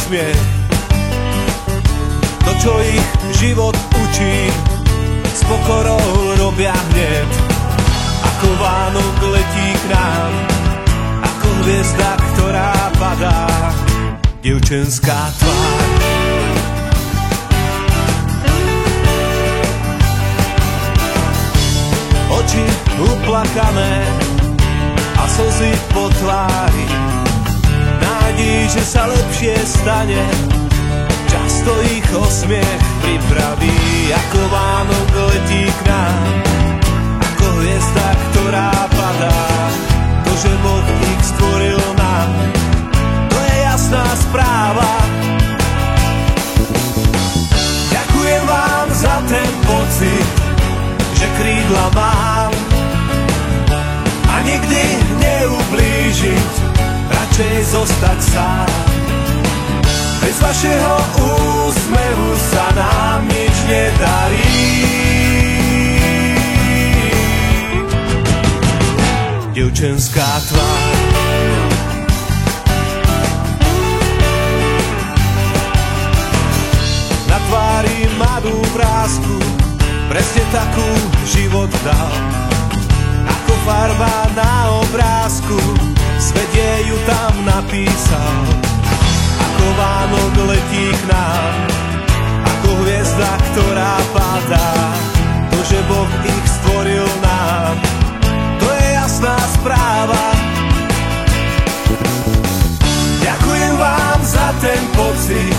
úsmiech. To, čo ich život učí, s pokorou robia hneď. Ako Vánok letí k nám, ako hviezda, ktorá padá, dievčenská tvár. Oči uplakané a slzy po tvári, nádej, že sa lepšie stane, často ich osmiech pripraví. Ako Vánok letí k nám, ako hviezda, ktorá padá, to, že Boh ich stvoril nám, to je jasná správa. Ďakujem vám za ten pocit, že krídla mám a nikdy neublížiť, radšej zostať sám. Bez vašeho úsmevu sa nám nič nedarí. Dievčenská tvár. Na tvári mladú vrásku, presne takú život dal. Ako farba na obrázku, svet jej ju tam napísal. Ako Vánok letí k nám, ako hviezda, ktorá padá, to, že Boh ich stvoril nám, to je jasná správa. Ďakujem vám za ten pocit,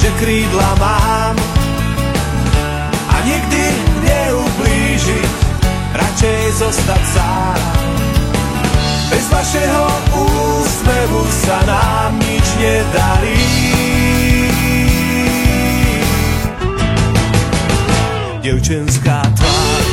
že krídla mám a nikdy neublížiť, radšej zostať sám. Bez vašeho úsmevu sa nám nič nedarí. Dievčenská tvár.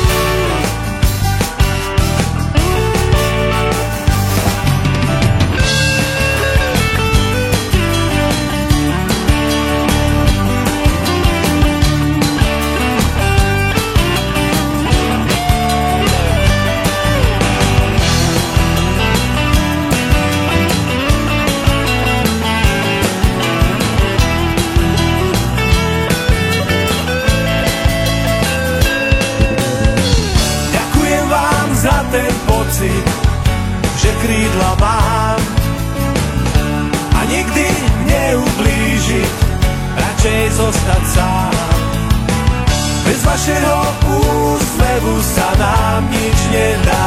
Za ten pocit, že krídla mám a nikdy neublížiť, radšej zostať sám. Bez vašeho úsmevu sa nám nič nedá.